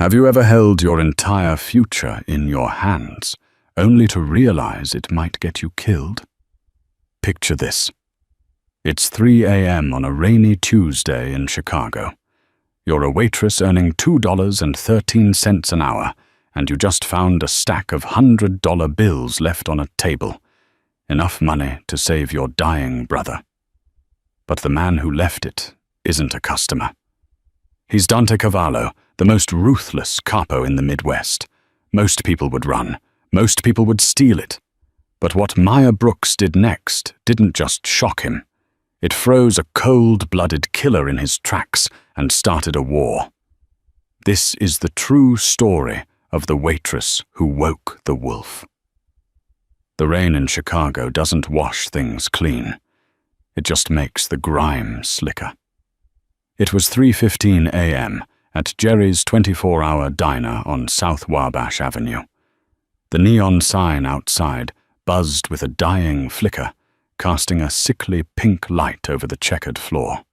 Have you ever held your entire future in your hands, only to realize it might get you killed? Picture this. It's 3 a.m. on a rainy Tuesday in Chicago. You're a waitress earning $2.13 an hour, and you just found a stack of $100 bills left on a table. Enough money to save your dying brother. But the man who left it isn't a customer. He's Dante Cavallo, the most ruthless capo in the Midwest. Most people would run. Most people would steal it. But what Maya Brooks did next didn't just shock him. It froze a cold-blooded killer in his tracks and started a war. This is the true story of the waitress who woke the wolf. The rain in Chicago doesn't wash things clean. It just makes the grime slicker. It was 3:15 a.m. at Jerry's 24-hour diner on South Wabash Avenue. The neon sign outside buzzed with a dying flicker, casting a sickly pink light over the checkered floor.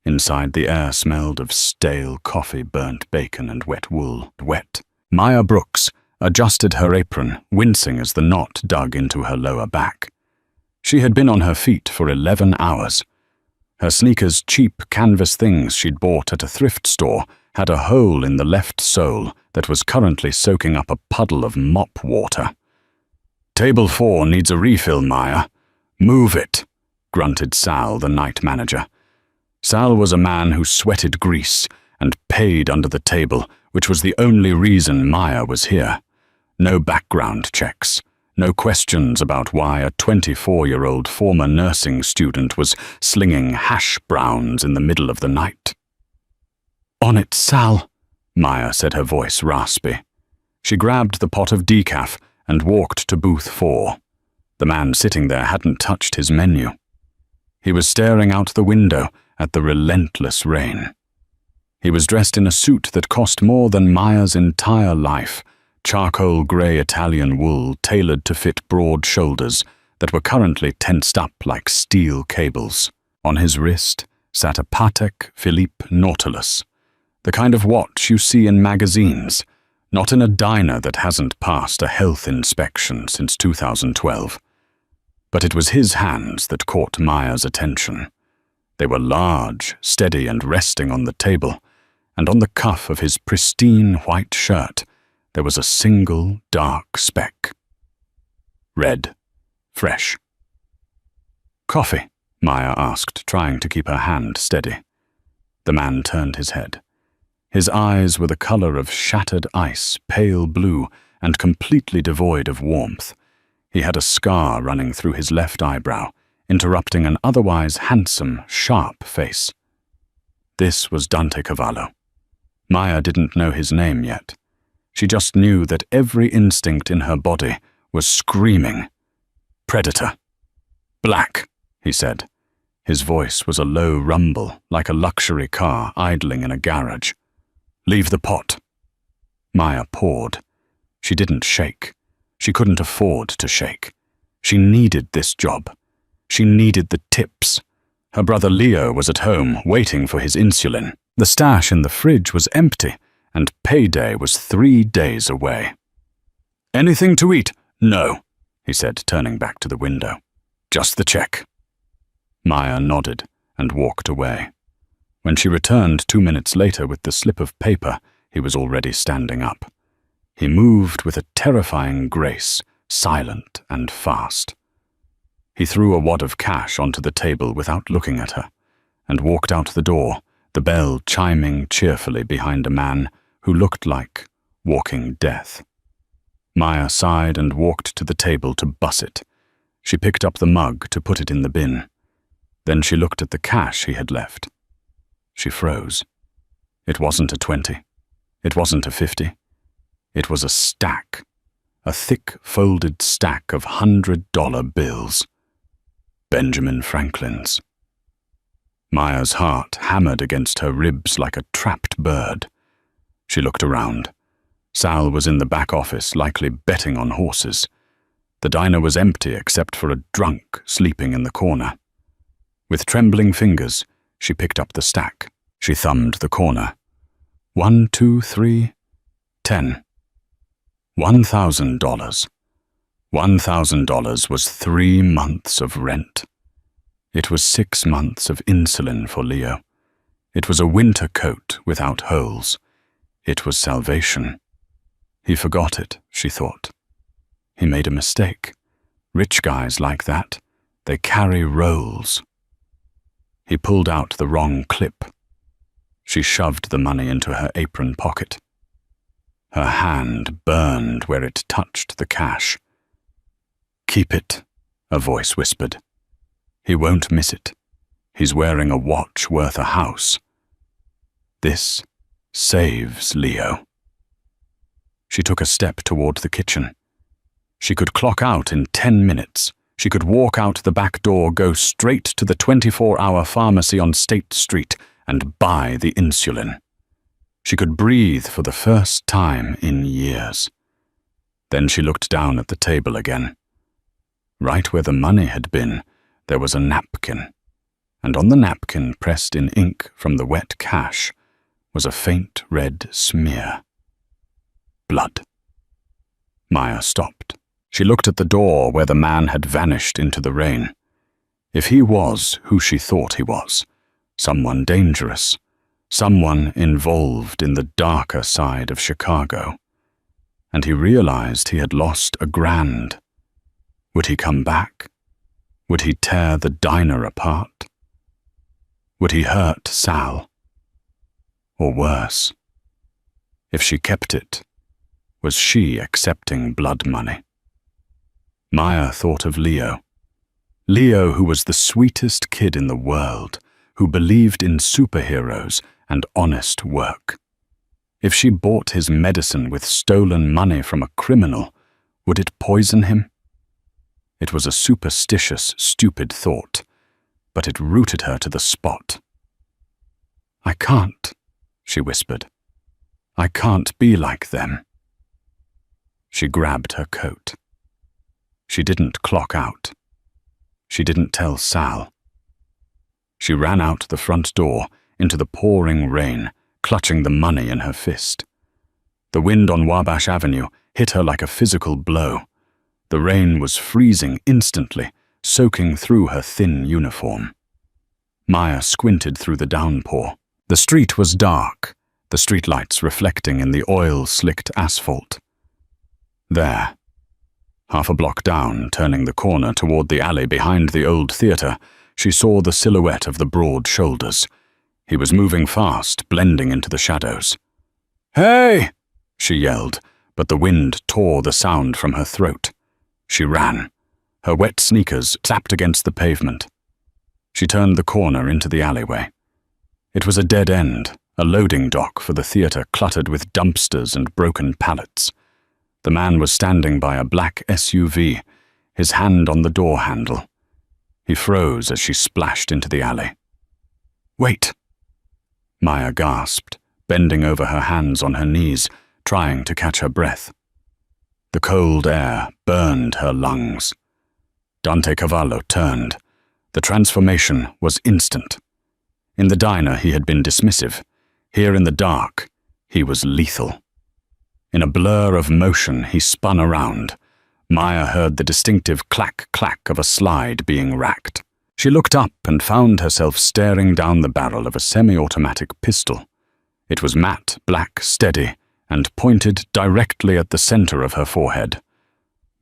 Inside, the air smelled of stale coffee, burnt bacon, and wet wool. Wet. Maya Brooks adjusted her apron, wincing as the knot dug into her lower back. She had been on her feet for 11 hours. Her sneakers, cheap canvas things she'd bought at a thrift store, had a hole in the left sole that was currently soaking up a puddle of mop water. "Table 4 needs a refill, Maya. Move it," grunted Sal, the night manager. Sal was a man who sweated grease and paid under the table, which was the only reason Maya was here. No background checks. No questions about why a 24-year-old former nursing student was slinging hash browns in the middle of the night. "On it, Sal," Maya said, her voice raspy. She grabbed the pot of decaf and walked to booth 4. The man sitting there hadn't touched his menu. He was staring out the window at the relentless rain. He was dressed in a suit that cost more than Maya's entire life, charcoal grey Italian wool tailored to fit broad shoulders that were currently tensed up like steel cables. On his wrist sat a Patek Philippe Nautilus, the kind of watch you see in magazines, not in a diner that hasn't passed a health inspection since 2012. But it was his hands that caught Maya's attention. They were large, steady, and resting on the table, and on the cuff of his pristine white shirt there was a single dark speck. Red. Fresh. "Coffee?" Maya asked, trying to keep her hand steady. The man turned his head. His eyes were the color of shattered ice, pale blue, and completely devoid of warmth. He had a scar running through his left eyebrow, interrupting an otherwise handsome, sharp face. This was Dante Cavallo. Maya didn't know his name yet. She just knew that every instinct in her body was screaming. "Predator." "Black," he said. His voice was a low rumble, like a luxury car idling in a garage. "Leave the pot." Maya pawed. She didn't shake. She couldn't afford to shake. She needed this job. She needed the tips. Her brother Leo was at home, waiting for his insulin. The stash in the fridge was empty, and payday was 3 days away. "Anything to eat?" "No," he said, turning back to the window. "Just the check." Maya nodded and walked away. When she returned 2 minutes later with the slip of paper, he was already standing up. He moved with a terrifying grace, silent and fast. He threw a wad of cash onto the table without looking at her, and walked out the door, the bell chiming cheerfully behind a man who looked like walking death. Maya sighed and walked to the table to buss it. She picked up the mug to put it in the bin. Then she looked at the cash he had left. She froze. It wasn't a 20. It wasn't a 50. It was a stack. A thick, folded stack of $100 bills. Benjamin Franklin's. Maya's heart hammered against her ribs like a trapped bird. She looked around. Sal was in the back office, likely betting on horses. The diner was empty except for a drunk sleeping in the corner. With trembling fingers, she picked up the stack. She thumbed the corner. 1, 2, 3, 10. $1,000. $1,000 was 3 months of rent. It was 6 months of insulin for Leo. It was a winter coat without holes. It was salvation. He forgot it, she thought. He made a mistake. Rich guys like that, they carry rolls. He pulled out the wrong clip. She shoved the money into her apron pocket. Her hand burned where it touched the cash. "Keep it," a voice whispered. "He won't miss it. He's wearing a watch worth a house. This saves Leo." She took a step toward the kitchen. She could clock out in 10 minutes. She could walk out the back door, go straight to the 24-hour pharmacy on State Street, and buy the insulin. She could breathe for the first time in years. Then she looked down at the table again. Right where the money had been, there was a napkin, and on the napkin, pressed in ink from the wet cash, was a faint red smear. Blood. Maya stopped. She looked at the door where the man had vanished into the rain. If he was who she thought he was, someone dangerous, someone involved in the darker side of Chicago, and he realized he had lost a grand. Would he come back? Would he tear the diner apart? Would he hurt Sal? Or worse, if she kept it, was she accepting blood money? Maya thought of Leo. Leo, who was the sweetest kid in the world, who believed in superheroes and honest work. If she bought his medicine with stolen money from a criminal, would it poison him? It was a superstitious, stupid thought, but it rooted her to the spot. "I can't," she whispered. "I can't be like them." She grabbed her coat. She didn't clock out. She didn't tell Sal. She ran out the front door into the pouring rain, clutching the money in her fist. The wind on Wabash Avenue hit her like a physical blow. The rain was freezing instantly, soaking through her thin uniform. Maya squinted through the downpour. The street was dark, the streetlights reflecting in the oil-slicked asphalt. There, half a block down, turning the corner toward the alley behind the old theater, she saw the silhouette of the broad shoulders. He was moving fast, blending into the shadows. "Hey!" she yelled, but the wind tore the sound from her throat. She ran. Her wet sneakers tapped against the pavement. She turned the corner into the alleyway. It was a dead end, a loading dock for the theater cluttered with dumpsters and broken pallets. The man was standing by a black SUV, his hand on the door handle. He froze as she splashed into the alley. "Wait!" Maya gasped, bending over her hands on her knees, trying to catch her breath. The cold air burned her lungs. Dante Cavallo turned. The transformation was instant. In the diner he had been dismissive. Here in the dark, he was lethal. In a blur of motion, he spun around. Maya heard the distinctive clack-clack of a slide being racked. She looked up and found herself staring down the barrel of a semi-automatic pistol. It was matte, black, steady, and pointed directly at the center of her forehead.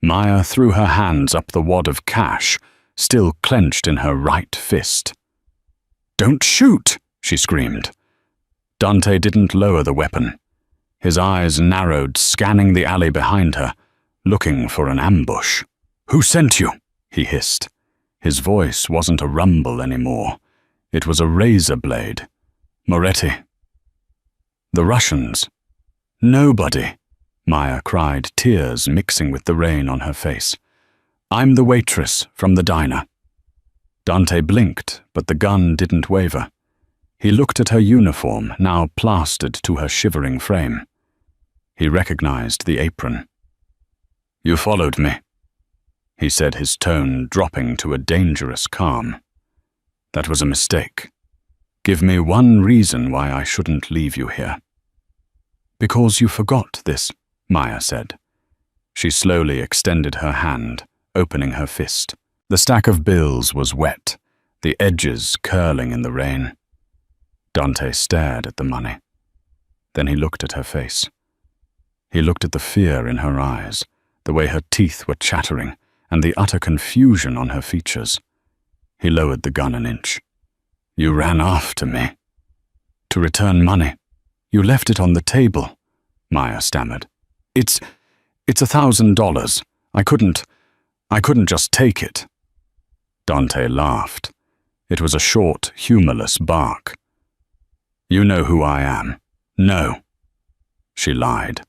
Maya threw her hands up the wad of cash, still clenched in her right fist. "Don't shoot!" she screamed. Dante didn't lower the weapon. His eyes narrowed, scanning the alley behind her, looking for an ambush. "Who sent you?" he hissed. His voice wasn't a rumble anymore. It was a razor blade. "Moretti." "The Russians." "Nobody," Maya cried, tears mixing with the rain on her face. "I'm the waitress from the diner." Dante blinked, but the gun didn't waver. He looked at her uniform, now plastered to her shivering frame. He recognized the apron. "You followed me," he said, his tone dropping to a dangerous calm. "That was a mistake. Give me one reason why I shouldn't leave you here." Because you forgot this, Maya said. She slowly extended her hand, opening her fist. The stack of bills was wet, the edges curling in the rain. Dante stared at the money. Then he looked at her face. He looked at the fear in her eyes, the way her teeth were chattering, and the utter confusion on her features. He lowered the gun an inch. You ran after me. To return money. You left it on the table, Maya stammered. It's $1,000. I couldn't just take it. Dante laughed. It was a short, humorless bark. You know who I am. No. She lied.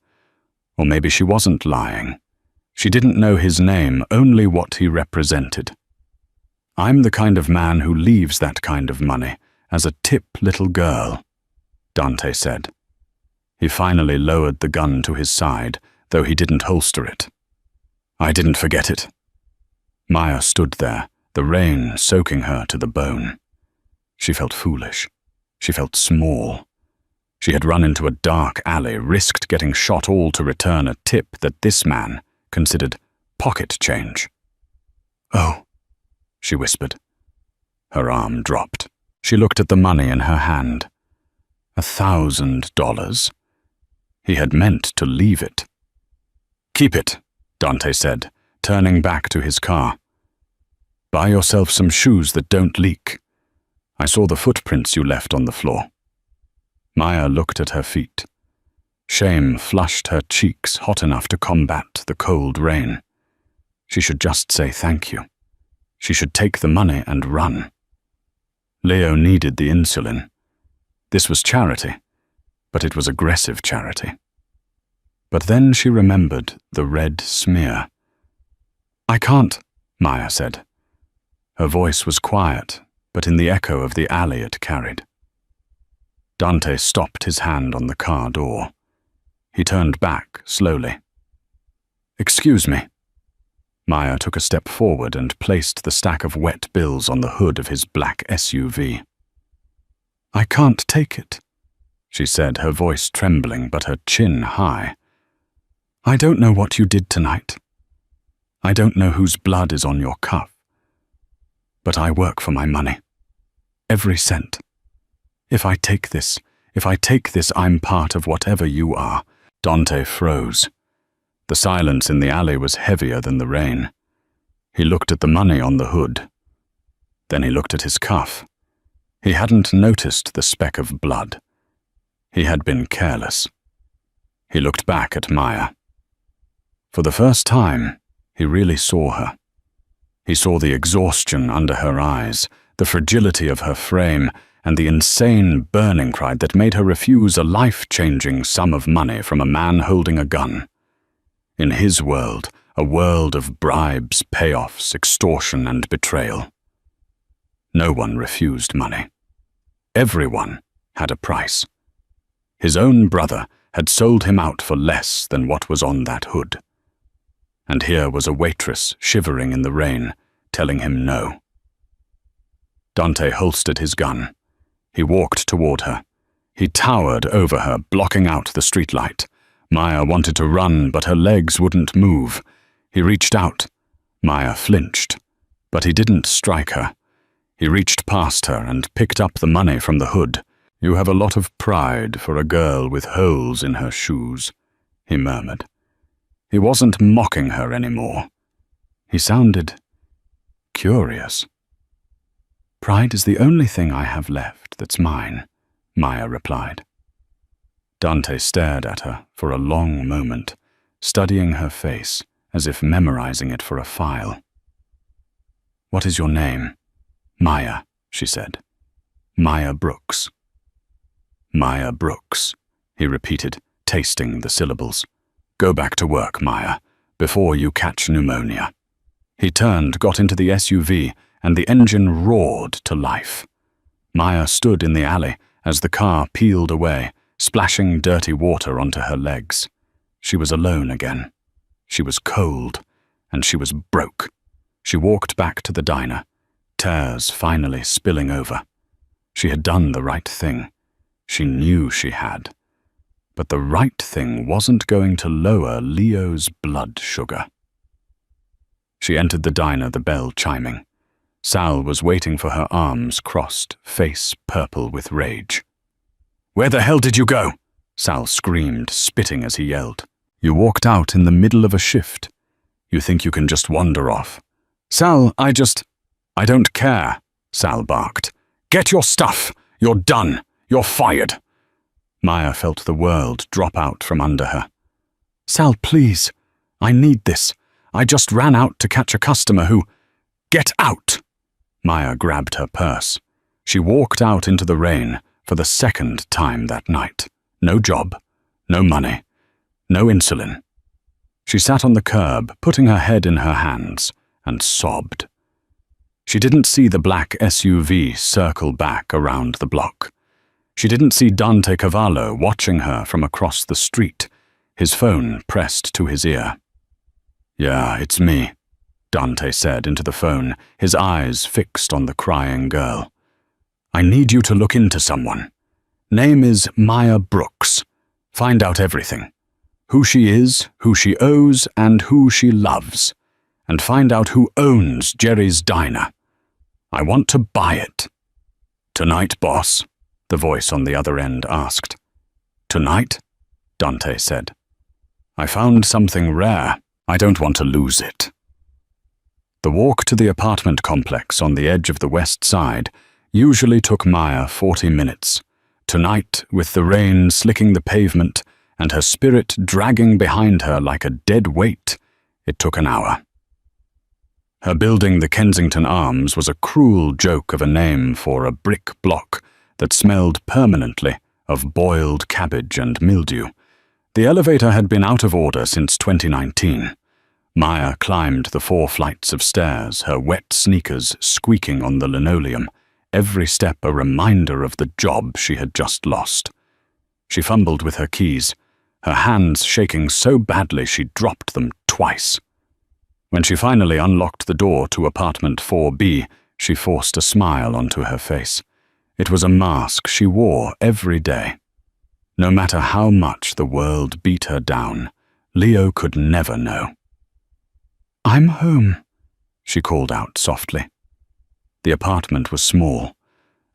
Or maybe she wasn't lying. She didn't know his name, only what he represented. I'm the kind of man who leaves that kind of money as a tip little girl, Dante said. He finally lowered the gun to his side, though he didn't holster it. I didn't forget it. Maya stood there, the rain soaking her to the bone. She felt foolish. She felt small. She had run into a dark alley, risked getting shot, all to return a tip that this man considered pocket change. Oh, she whispered. Her arm dropped. She looked at the money in her hand. $1,000. He had meant to leave it. Keep it, Dante said, turning back to his car. Buy yourself some shoes that don't leak. I saw the footprints you left on the floor. Maya looked at her feet. Shame flushed her cheeks, hot enough to combat the cold rain. She should just say thank you. She should take the money and run. Leo needed the insulin. This was charity, but it was aggressive charity. But then she remembered the red smear. I can't, Maya said. Her voice was quiet, but in the echo of the alley it carried. Dante stopped his hand on the car door. He turned back slowly. Excuse me. Maya took a step forward and placed the stack of wet bills on the hood of his black SUV. I can't take it, she said, her voice trembling but her chin high. I don't know what you did tonight. I don't know whose blood is on your cuff. But I work for my money. Every cent. If I take this, I'm part of whatever you are. Dante froze. The silence in the alley was heavier than the rain. He looked at the money on the hood. Then he looked at his cuff. He hadn't noticed the speck of blood. He had been careless. He looked back at Maya. For the first time, he really saw her. He saw the exhaustion under her eyes, the fragility of her frame, and the insane burning cry that made her refuse a life-changing sum of money from a man holding a gun. In his world, a world of bribes, payoffs, extortion, and betrayal. No one refused money. Everyone had a price. His own brother had sold him out for less than what was on that hood. And here was a waitress shivering in the rain, telling him no. Dante holstered his gun. He walked toward her. He towered over her, blocking out the streetlight. Maya wanted to run, but her legs wouldn't move. He reached out. Maya flinched, but he didn't strike her. He reached past her and picked up the money from the hood. You have a lot of pride for a girl with holes in her shoes, he murmured. He wasn't mocking her anymore. He sounded curious. Pride is the only thing I have left that's mine, Maya replied. Dante stared at her for a long moment, studying her face as if memorizing it for a file. What is your name? Maya, she said. Maya Brooks. Maya Brooks, he repeated, tasting the syllables. Go back to work, Maya, before you catch pneumonia. He turned, got into the SUV, and the engine roared to life. Maya stood in the alley as the car peeled away, splashing dirty water onto her legs. She was alone again. She was cold, and she was broke. She walked back to the diner, tears finally spilling over. She had done the right thing. She knew she had. but the right thing wasn't going to lower Leo's blood sugar. She entered the diner, the bell chiming. Sal was waiting for her, arms crossed, face purple with rage. "Where the hell did you go?" Sal screamed, spitting as he yelled. "You walked out in the middle of a shift. You think you can just wander off?" "Sal, I don't care," Sal barked. "Get your stuff! You're done! You're fired!" Maya felt the world drop out from under her. "Sal, please. I need this. I just ran out to catch a customer who—" "Get out!" Maya grabbed her purse. She walked out into the rain for the second time that night. No job, no money, no insulin. She sat on the curb, putting her head in her hands, and sobbed. She didn't see the black SUV circle back around the block. She didn't see Dante Cavallo watching her from across the street, his phone pressed to his ear. "Yeah, it's me," Dante said into the phone, his eyes fixed on the crying girl. "I need you to look into someone. Name is Maya Brooks. Find out everything. Who she is, who she owes, and who she loves. And find out who owns Jerry's Diner. I want to buy it." "Tonight, boss?" the voice on the other end asked. "Tonight?" Dante said. "I found something rare. I don't want to lose it." The walk to the apartment complex on the edge of the west side usually took Maya 40 minutes. Tonight, with the rain slicking the pavement and her spirit dragging behind her like a dead weight, it took an hour. Her building, the Kensington Arms, was a cruel joke of a name for a brick block that smelled permanently of boiled cabbage and mildew. The elevator had been out of order since 2019. Maya climbed the 4 flights of stairs, her wet sneakers squeaking on the linoleum, every step a reminder of the job she had just lost. She fumbled with her keys, her hands shaking so badly she dropped them twice. When she finally unlocked the door to apartment 4B, she forced a smile onto her face. It was a mask she wore every day. No matter how much the world beat her down, Leo could never know. "I'm home," she called out softly. The apartment was small,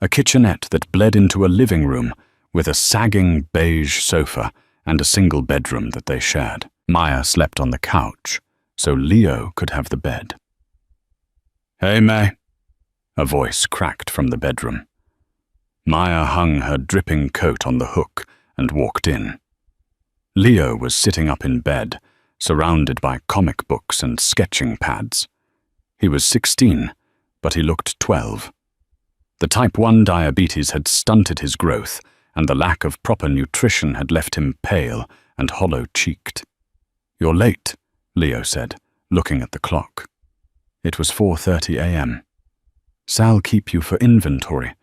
a kitchenette that bled into a living room with a sagging beige sofa and a single bedroom that they shared. Maya slept on the couch, so Leo could have the bed. "Hey, May," a voice cracked from the bedroom. Maya hung her dripping coat on the hook and walked in. Leo was sitting up in bed, surrounded by comic books and sketching pads. He was 16, but he looked 12. The type 1 diabetes had stunted his growth, and the lack of proper nutrition had left him pale and hollow-cheeked. "You're late," Leo said, looking at the clock. It was 4:30 a.m. "Sal keep you for inventory."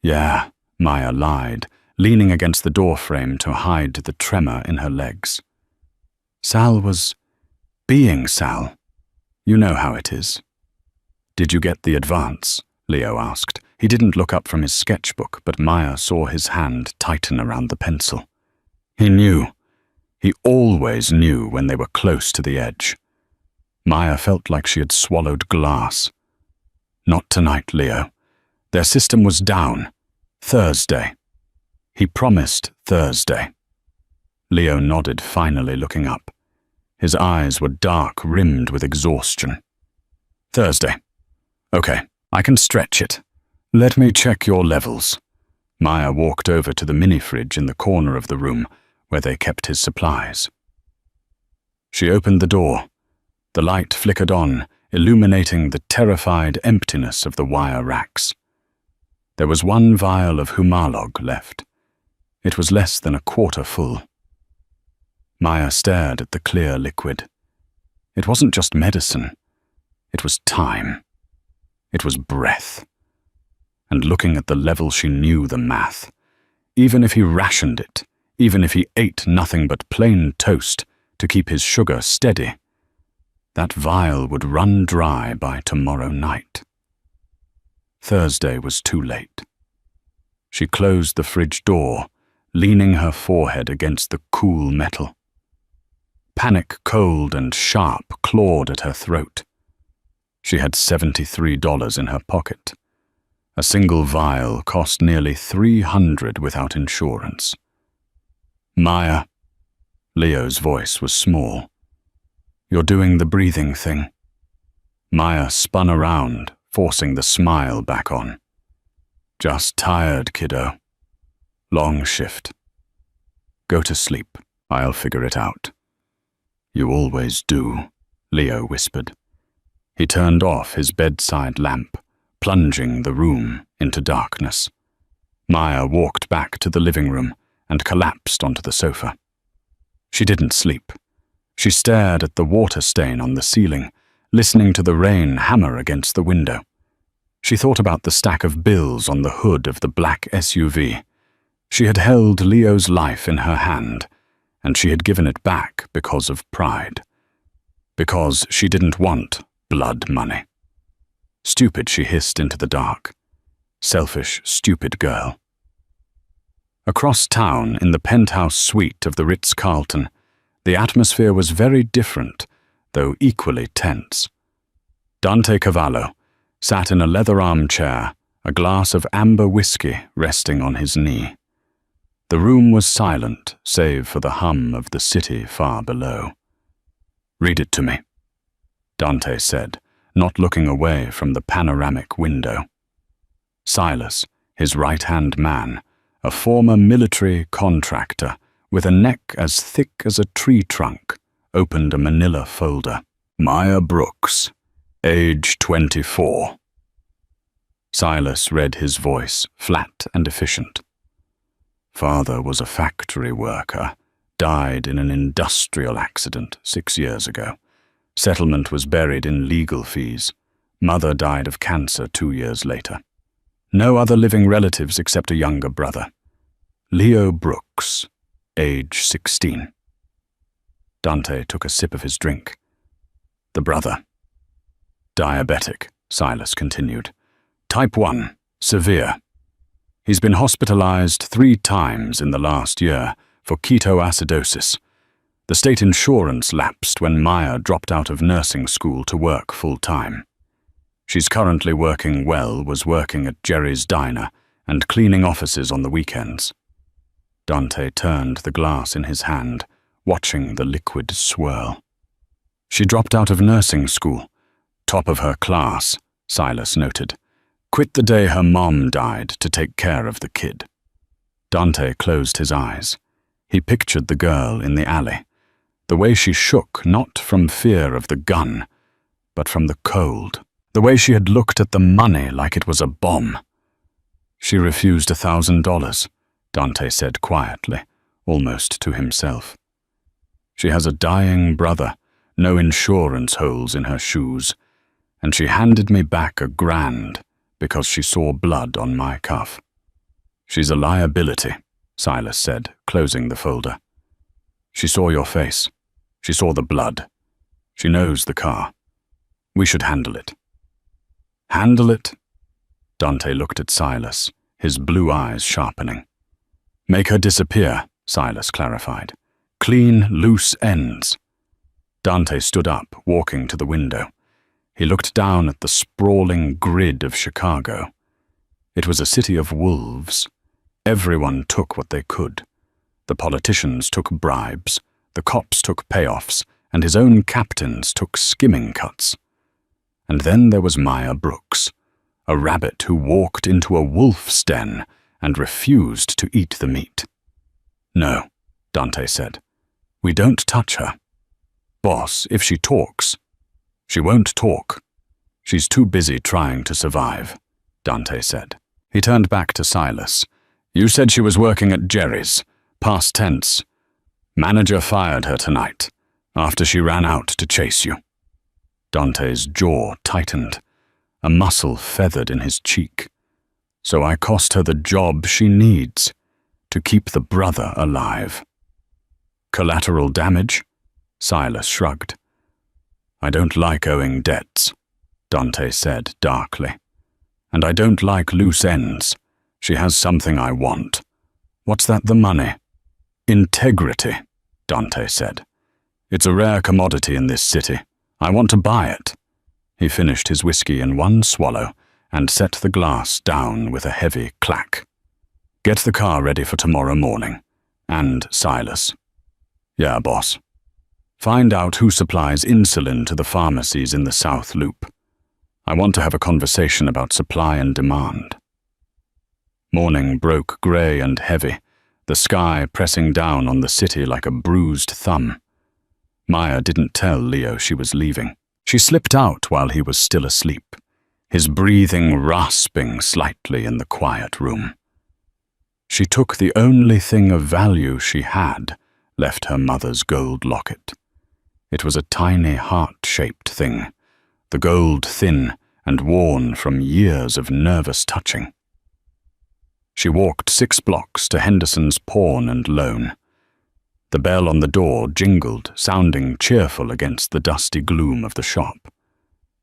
"Yeah," Maya lied, leaning against the doorframe to hide the tremor in her legs. "Sal was being Sal. You know how it is." "Did you get the advance?" Leo asked. He didn't look up from his sketchbook, but Maya saw his hand tighten around the pencil. He knew. He always knew when they were close to the edge. Maya felt like she had swallowed glass. "Not tonight, Leo. Their system was down. Thursday." He promised Thursday. Leo nodded, finally looking up. His eyes were dark, rimmed with exhaustion. "Thursday. Okay, I can stretch it. Let me check your levels." Maya walked over to the mini-fridge in the corner of the room where they kept his supplies. She opened the door. The light flickered on, illuminating the terrified emptiness of the wire racks. There was 1 vial of Humalog left. It was less than a quarter full. Maya stared at the clear liquid. It wasn't just medicine. It was time. It was breath. And looking at the level, she knew the math. Even if he rationed it, even if he ate nothing but plain toast to keep his sugar steady, that vial would run dry by tomorrow night. Thursday was too late. She closed the fridge door, leaning her forehead against the cool metal. Panic, cold and sharp, clawed at her throat. She had $73 in her pocket. A single vial cost nearly $300 without insurance. Maya, Leo's voice was small. You're doing the breathing thing. Maya spun around, forcing the smile back on. Just tired, kiddo. Long shift. Go to sleep. I'll figure it out. You always do, Leo whispered. He turned off his bedside lamp, plunging the room into darkness. Maya walked back to the living room and collapsed onto the sofa. She didn't sleep. She stared at the water stain on the ceiling, listening to the rain hammer against the window. She thought about the stack of bills on the hood of the black SUV. She had held Leo's life in her hand, and she had given it back because of pride. Because she didn't want blood money. Stupid, she hissed into the dark. Selfish, stupid girl. Across town, in the penthouse suite of the Ritz-Carlton, the atmosphere was very different, though equally tense. Dante Cavallo sat in a leather armchair, a glass of amber whiskey resting on his knee. The room was silent, save for the hum of the city far below. Read it to me, Dante said, not looking away from the panoramic window. Silas, his right-hand man, a former military contractor with a neck as thick as a tree trunk, opened a manila folder. Maya Brooks, age 24. Silas read his voice, flat and efficient. Father was a factory worker, died in an industrial accident 6 years ago. Settlement was buried in legal fees. Mother died of cancer 2 years later. No other living relatives except a younger brother. Leo Brooks, age 16. Dante took a sip of his drink. The brother. Diabetic, Silas continued. Type 1, severe. He's been hospitalized 3 times in the last year for ketoacidosis. The state insurance lapsed when Maya dropped out of nursing school to work full-time. She's currently was working at Jerry's Diner and cleaning offices on the weekends. Dante turned the glass in his hand, watching the liquid swirl. She dropped out of nursing school. Top of her class, Silas noted. Quit the day her mom died to take care of the kid. Dante closed his eyes. He pictured the girl in the alley. The way she shook, not from fear of the gun, but from the cold. The way she had looked at the money like it was a bomb. She refused $1,000, Dante said quietly, almost to himself. She has a dying brother, no insurance holes in her shoes, and she handed me back $1,000 because she saw blood on my cuff. She's a liability, Silas said, closing the folder. She saw your face. She saw the blood. She knows the car. We should handle it. Handle it? Dante looked at Silas, his blue eyes sharpening. Make her disappear, Silas clarified. Clean, loose ends. Dante stood up, walking to the window. He looked down at the sprawling grid of Chicago. It was a city of wolves. Everyone took what they could. The politicians took bribes, the cops took payoffs, and his own captains took skimming cuts. And then there was Maya Brooks, a rabbit who walked into a wolf's den and refused to eat the meat. No, Dante said. We don't touch her. Boss, if she talks. She won't talk. She's too busy trying to survive, Dante said. He turned back to Silas. You said she was working at Jerry's, past tense. Manager fired her tonight, after she ran out to chase you. Dante's jaw tightened. A muscle feathered in his cheek. So I cost her the job she needs, to keep the brother alive. Collateral damage? Silas shrugged. I don't like owing debts, Dante said darkly. And I don't like loose ends. She has something I want. What's that, the money? Integrity, Dante said. It's a rare commodity in this city. I want to buy it. He finished his whiskey in one swallow and set the glass down with a heavy clack. Get the car ready for tomorrow morning. And Silas. Yeah, boss. Find out who supplies insulin to the pharmacies in the South Loop. I want to have a conversation about supply and demand. Morning broke grey and heavy, the sky pressing down on the city like a bruised thumb. Maya didn't tell Leo she was leaving. She slipped out while he was still asleep, his breathing rasping slightly in the quiet room. She took the only thing of value she had, left her mother's gold locket. It was a tiny heart-shaped thing, the gold thin and worn from years of nervous touching. She walked 6 blocks to Henderson's Pawn and Loan. The bell on the door jingled, sounding cheerful against the dusty gloom of the shop.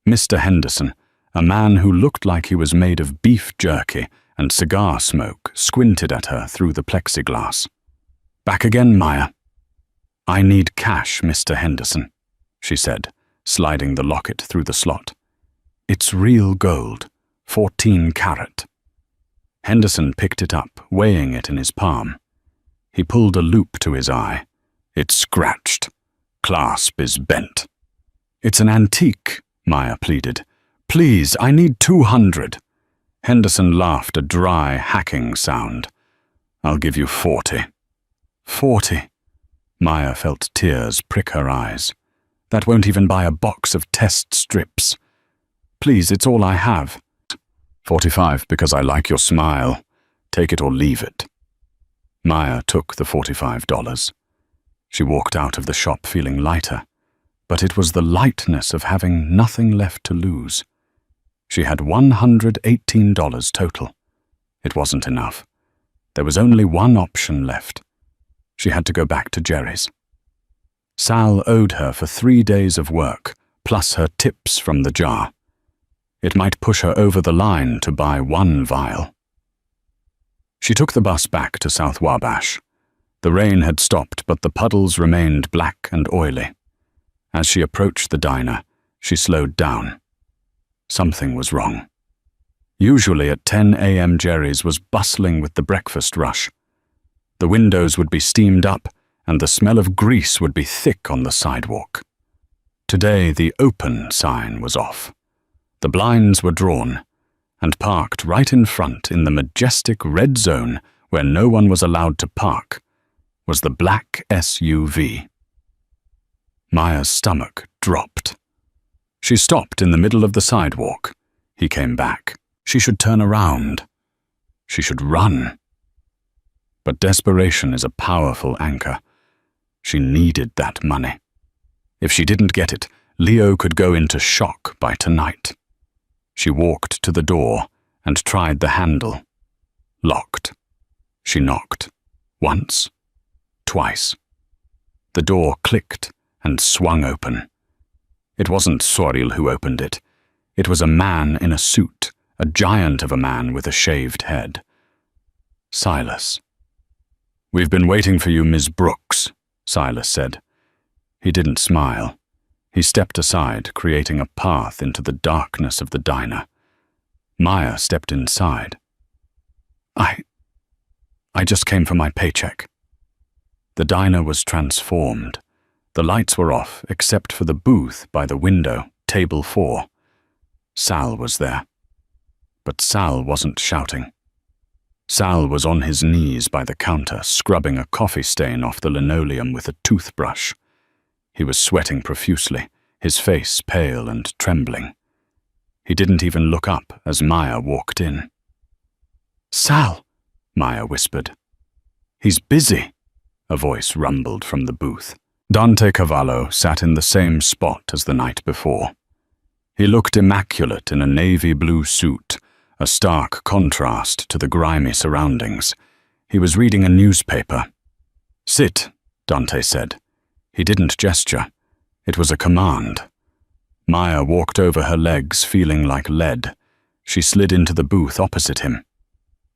Mr. Henderson, a man who looked like he was made of beef jerky and cigar smoke, squinted at her through the plexiglass. Back again, Maya. I need cash, Mr. Henderson, she said, sliding the locket through the slot. It's real gold, 14 carat. Henderson picked it up, weighing it in his palm. He pulled a loop to his eye. It's scratched. Clasp is bent. It's an antique, Maya pleaded. Please, I need 200. Henderson laughed a dry, hacking sound. I'll give you 40. 40. Maya felt tears prick her eyes. That won't even buy a box of test strips. Please, it's all I have. 45 because I like your smile. Take it or leave it. Maya took the $45. She walked out of the shop feeling lighter, but it was the lightness of having nothing left to lose. She had $118 total. It wasn't enough. There was only one option left. She had to go back to Jerry's. Sal owed her for 3 days of work, plus her tips from the jar. It might push her over the line to buy 1 vial. She took the bus back to South Wabash. The rain had stopped, but the puddles remained black and oily. As she approached the diner, she slowed down. Something was wrong. Usually at 10 a.m. Jerry's was bustling with the breakfast rush. The windows would be steamed up, and the smell of grease would be thick on the sidewalk. Today the open sign was off. The blinds were drawn, and parked right in front in the majestic red zone where no one was allowed to park was the black SUV. Maya's stomach dropped. She stopped in the middle of the sidewalk. He came back. She should turn around. She should run. But desperation is a powerful anchor. She needed that money. If she didn't get it, Leo could go into shock by tonight. She walked to the door and tried the handle. Locked. She knocked. Once. Twice. The door clicked and swung open. It wasn't Soril who opened it. It was a man in a suit, a giant of a man with a shaved head. Silas. We've been waiting for you, Ms. Brooks, Silas said. He didn't smile. He stepped aside, creating a path into the darkness of the diner. Maya stepped inside. I just came for my paycheck. The diner was transformed. The lights were off, except for the booth by the window, table 4. Sal was there. But Sal wasn't shouting. Sal was on his knees by the counter, scrubbing a coffee stain off the linoleum with a toothbrush. He was sweating profusely, his face pale and trembling. He didn't even look up as Maya walked in. Sal, Maya whispered. He's busy, a voice rumbled from the booth. Dante Cavallo sat in the same spot as the night before. He looked immaculate in a navy blue suit, a stark contrast to the grimy surroundings. He was reading a newspaper. Sit, Dante said. He didn't gesture. It was a command. Maya walked over her legs, feeling like lead. She slid into the booth opposite him.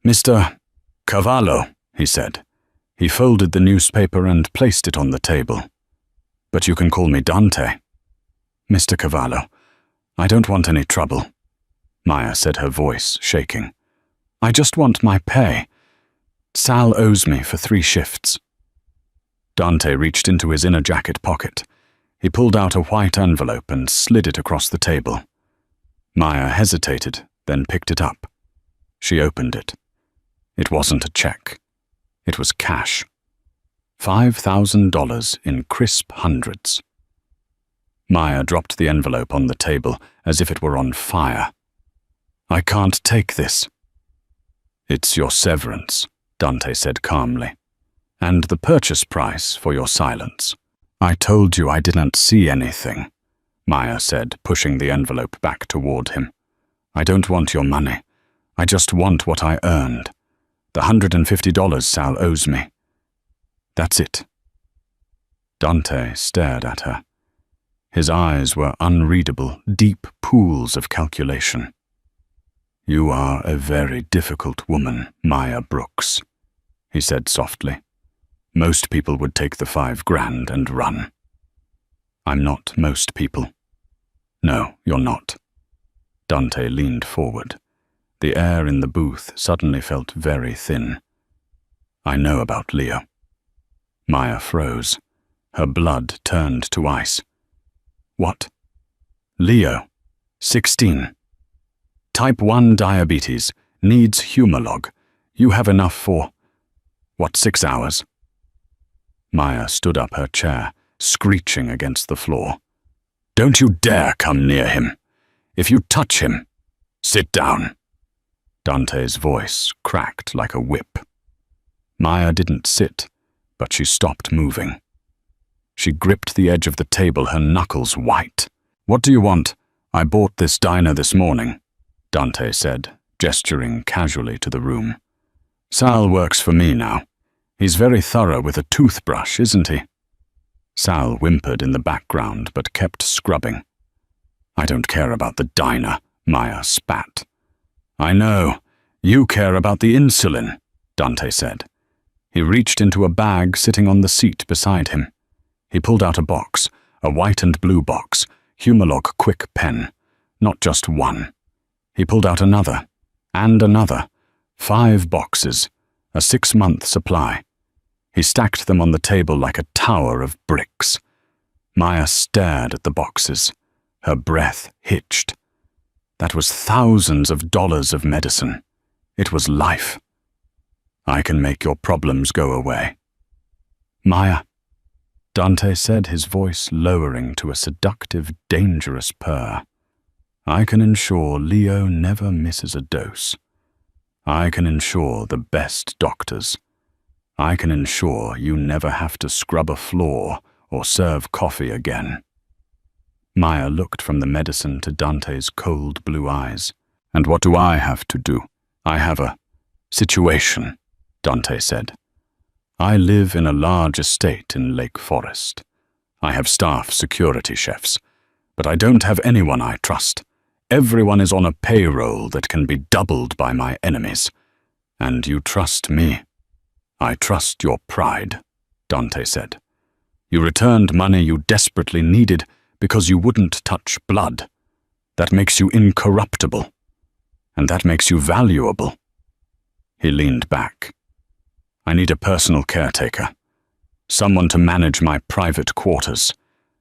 Mr. Cavallo, he said. He folded the newspaper and placed it on the table. But you can call me Dante. Mr. Cavallo, I don't want any trouble, Maya said, her voice shaking. I just want my pay. Sal owes me for 3 shifts. Dante reached into his inner jacket pocket. He pulled out a white envelope and slid it across the table. Maya hesitated, then picked it up. She opened it. It wasn't a check. It was cash. $5,000 in crisp hundreds. Maya dropped the envelope on the table as if it were on fire. I can't take this. It's your severance, Dante said calmly, and the purchase price for your silence. I told you I didn't see anything, Maya said, pushing the envelope back toward him. I don't want your money. I just want what I earned. The $150 Sal owes me. That's it. Dante stared at her. His eyes were unreadable, deep pools of calculation. You are a very difficult woman, Maya Brooks, he said softly. Most people would take the $5,000 and run. I'm not most people. No, you're not. Dante leaned forward. The air in the booth suddenly felt very thin. I know about Leo. Maya froze. Her blood turned to ice. What? Leo, 16. Type 1 diabetes, needs Humalog. You have enough for, 6 hours? Maya stood up her chair, screeching against the floor. Don't you dare come near him. If you touch him, sit down. Dante's voice cracked like a whip. Maya didn't sit, but she stopped moving. She gripped the edge of the table, her knuckles white. What do you want? I bought this diner this morning, Dante said, gesturing casually to the room. Sal works for me now. He's very thorough with a toothbrush, isn't he? Sal whimpered in the background, but kept scrubbing. I don't care about the diner, Maya spat. I know. You care about the insulin, Dante said. He reached into a bag sitting on the seat beside him. He pulled out a box, a white and blue box, Humalog Quick Pen. Not just one. He pulled out another, and another. 5 boxes, a 6-month supply. He stacked them on the table like a tower of bricks. Maya stared at the boxes. Her breath hitched. That was thousands of dollars of medicine. It was life. I can make your problems go away. Maya, Dante said, his voice lowering to a seductive, dangerous purr. I can ensure Leo never misses a dose. I can ensure the best doctors. I can ensure you never have to scrub a floor or serve coffee again. Maya looked from the medicine to Dante's cold blue eyes. And what do I have to do? I have a situation, Dante said. I live in a large estate in Lake Forest. I have staff security chefs, but I don't have anyone I trust. Everyone is on a payroll that can be doubled by my enemies. And you trust me. I trust your pride, Dante said. You returned money you desperately needed because you wouldn't touch blood. That makes you incorruptible. And that makes you valuable. He leaned back. I need a personal caretaker. Someone to manage my private quarters.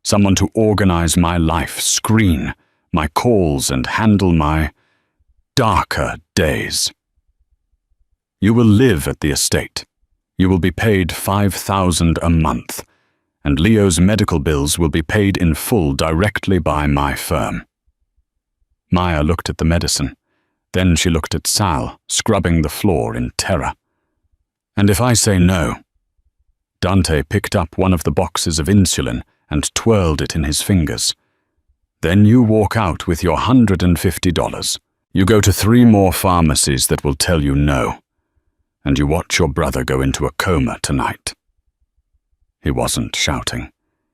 Someone to organize my life, screen my calls, and handle my darker days. You will live at the estate. You will be paid $5,000 a month, and Leo's medical bills will be paid in full directly by my firm. Maya looked at the medicine. Then she looked at Sal, scrubbing the floor in terror. And if I say no? Dante picked up one of the boxes of insulin and twirled it in his fingers. Then you walk out with your $150. You go to 3 more pharmacies that will tell you no. And you watch your brother go into a coma tonight. He wasn't shouting.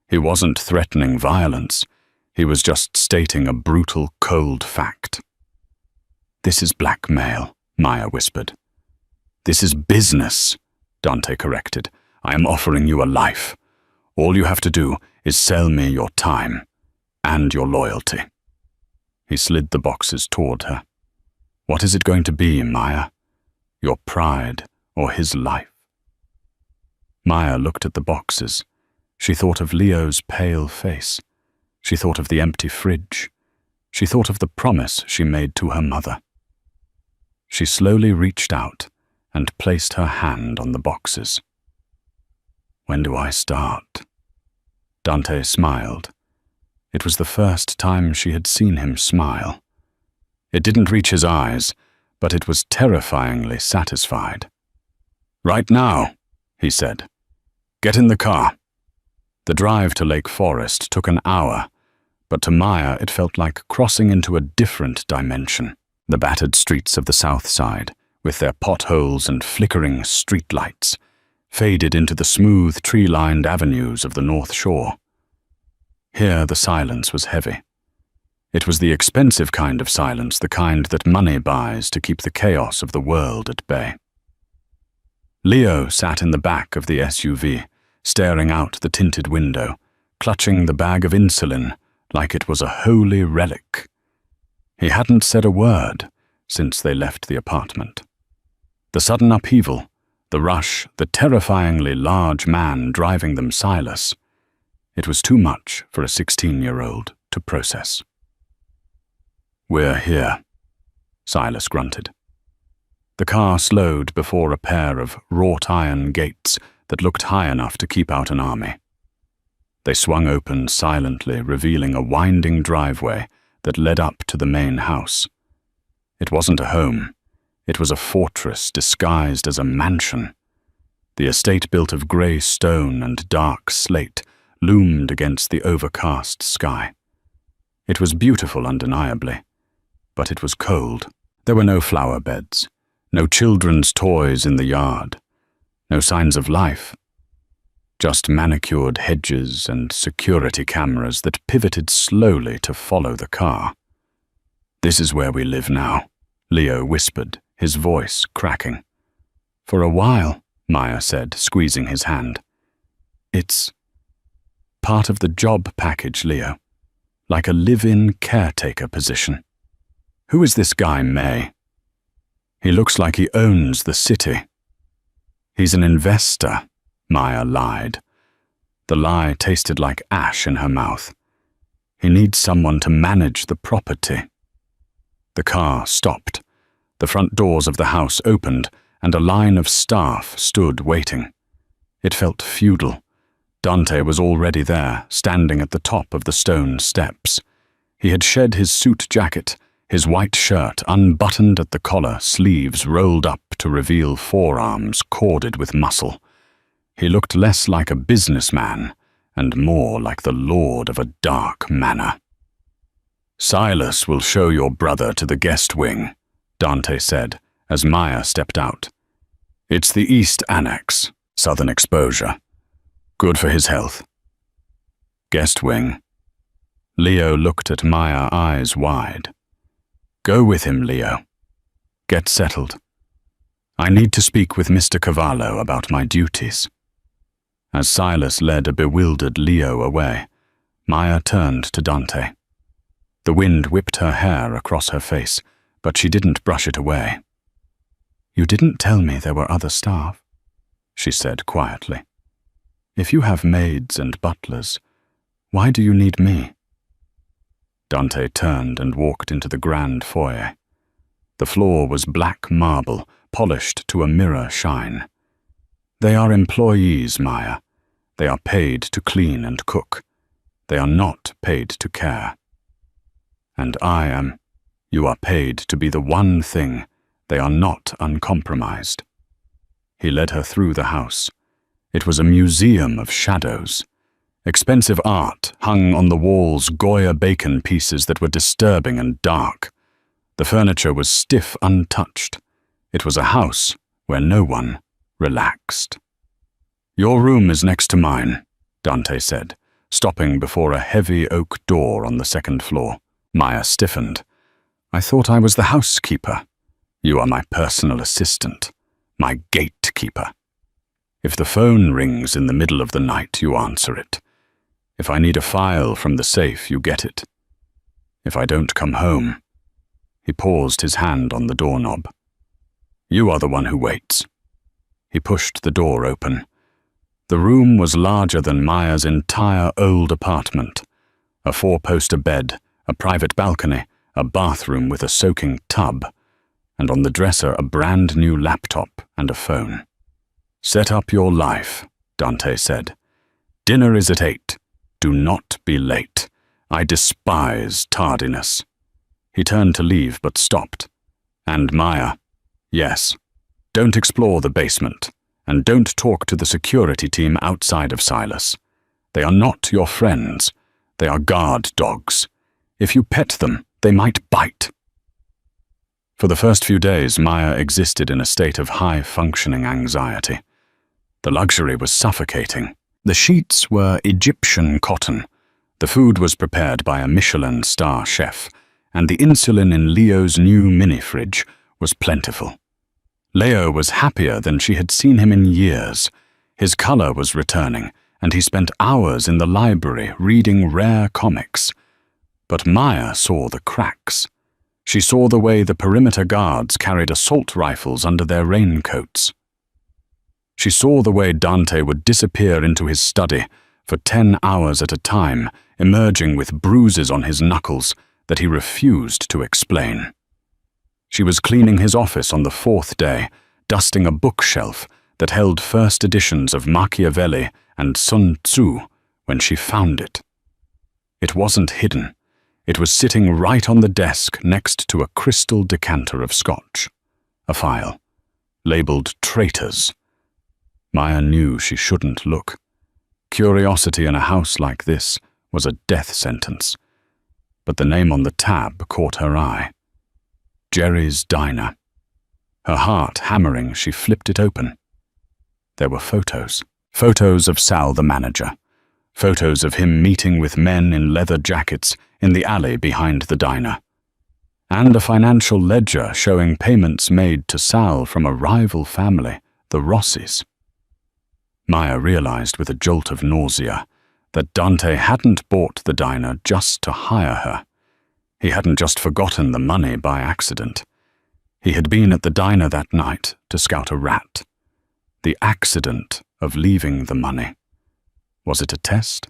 He wasn't threatening violence. He was just stating a brutal, cold fact. This is blackmail, Maya whispered. This is business, Dante corrected. "I am offering you a life. All you have to do is sell me your time and your loyalty." He slid the boxes toward her. "What is it going to be, Maya? Your pride or his life?" Maya looked at the boxes. She thought of Leo's pale face. She thought of the empty fridge. She thought of the promise she made to her mother. She slowly reached out and placed her hand on the boxes. "When do I start?" Dante smiled. It was the first time she had seen him smile. It didn't reach his eyes, but it was terrifyingly satisfied. "Right now," he said. "Get in the car." The drive to Lake Forest took an hour, but to Maya it felt like crossing into a different dimension. The battered streets of the South Side, with their potholes and flickering streetlights, faded into the smooth tree-lined avenues of the North Shore. Here the silence was heavy. It was the expensive kind of silence, the kind that money buys to keep the chaos of the world at bay. Leo sat in the back of the SUV, staring out the tinted window, clutching the bag of insulin like it was a holy relic. He hadn't said a word since they left the apartment. The sudden upheaval, the rush, the terrifyingly large man driving them Silas. It was too much for a 16-year-old to process. "We're here," Silas grunted. The car slowed before a pair of wrought-iron gates that looked high enough to keep out an army. They swung open silently, revealing a winding driveway that led up to the main house. It wasn't a home. It was a fortress disguised as a mansion. The estate, built of grey stone and dark slate, loomed against the overcast sky. It was beautiful undeniably, but it was cold. There were no flower beds, no children's toys in the yard, no signs of life. Just manicured hedges and security cameras that pivoted slowly to follow the car. "This is where we live now," Leo whispered, his voice cracking. "For a while," Maya said, squeezing his hand. "It's part of the job package, Leo. Like a live-in caretaker position." "Who is this guy, May?" "He looks like he owns the city." "He's an investor," Maya lied. The lie tasted like ash in her mouth. "He needs someone to manage the property." The car stopped. The front doors of the house opened, and a line of staff stood waiting. It felt feudal. Dante was already there, standing at the top of the stone steps. He had shed his suit jacket, his white shirt unbuttoned at the collar, sleeves rolled up to reveal forearms corded with muscle. He looked less like a businessman and more like the lord of a dark manor. "Silas will show your brother to the guest wing," Dante said as Maya stepped out. "It's the East Annex, southern exposure. Good for his health." "Guest wing." Leo looked at Maya, eyes wide. "Go with him, Leo. Get settled. I need to speak with Mr. Cavallo about my duties." As Silas led a bewildered Leo away, Maya turned to Dante. The wind whipped her hair across her face, but she didn't brush it away. "You didn't tell me there were other staff," she said quietly. "If you have maids and butlers, why do you need me?" Dante turned and walked into the grand foyer. The floor was black marble, polished to a mirror shine. "They are employees, Maya. They are paid to clean and cook. They are not paid to care. And I am. You are paid to be the one thing. They are not uncompromised." He led her through the house. It was a museum of shadows. Expensive art hung on the walls, Goya bacon pieces that were disturbing and dark. The furniture was stiff, untouched. It was a house where no one relaxed. "Your room is next to mine," Dante said, stopping before a heavy oak door on the second floor. Maya stiffened. "I thought I was the housekeeper." "You are my personal assistant, my gatekeeper." If the phone rings in the middle of the night, you answer it. If I need a file from the safe, you get it. If I don't come home—" He paused, his hand on the doorknob. "You are the one who waits." He pushed the door open. The room was larger than Maya's entire old apartment. A 4-poster bed, a private balcony, a bathroom with a soaking tub, and on the dresser a brand new laptop and a phone. "Set up your life," Dante said. "Dinner is at 8. Do not be late. I despise tardiness." He turned to leave but stopped. "And Maya, yes, don't explore the basement, and don't talk to the security team outside of Silas. They are not your friends. They are guard dogs. If you pet them, they might bite." For the first few days, Maya existed in a state of high-functioning anxiety. The luxury was suffocating. The sheets were Egyptian cotton. The food was prepared by a Michelin star chef, and the insulin in Leo's new mini-fridge was plentiful. Leo was happier than she had seen him in years. His color was returning, and he spent hours in the library reading rare comics. But Maya saw the cracks. She saw the way the perimeter guards carried assault rifles under their raincoats. She saw the way Dante would disappear into his study for 10 hours at a time, emerging with bruises on his knuckles that he refused to explain. She was cleaning his office on the 4th day, dusting a bookshelf that held first editions of Machiavelli and Sun Tzu when she found it. It wasn't hidden. It was sitting right on the desk next to a crystal decanter of scotch. A file, labeled Traitors. Maya knew she shouldn't look. Curiosity in a house like this was a death sentence. But the name on the tab caught her eye. Jerry's Diner. Her heart hammering, she flipped it open. There were photos. Photos of Sal the manager. Photos of him meeting with men in leather jackets in the alley behind the diner. And a financial ledger showing payments made to Sal from a rival family, the Rossis. Maya realized with a jolt of nausea that Dante hadn't bought the diner just to hire her. He hadn't just forgotten the money by accident. He had been at the diner that night to scout a rat. The accident of leaving the money. Was it a test?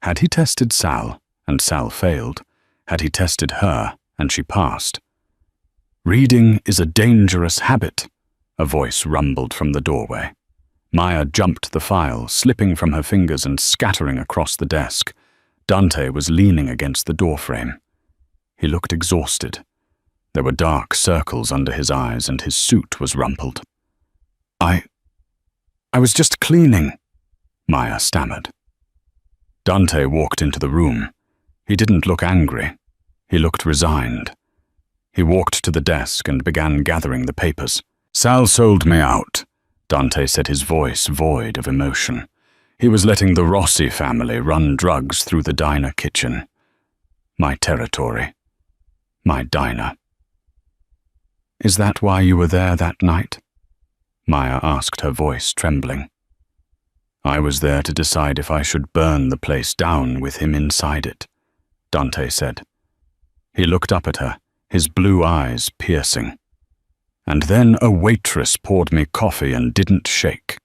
Had he tested Sal, and Sal failed? Had he tested her, and she passed? "Reading is a dangerous habit," a voice rumbled from the doorway. Maya jumped the file, slipping from her fingers and scattering across the desk. Dante was leaning against the doorframe. He looked exhausted. There were dark circles under his eyes, and his suit was rumpled. I was just cleaning," Maya stammered. Dante walked into the room. He didn't look angry. He looked resigned. He walked to the desk and began gathering the papers. "Sal sold me out," Dante said, his voice void of emotion. "He was letting the Rossi family run drugs through the diner kitchen. My territory. My diner." "Is that why you were there that night?" Maya asked, her voice trembling. "I was there to decide if I should burn the place down with him inside it," Dante said. He looked up at her, his blue eyes piercing. "And then a waitress poured me coffee and didn't shake.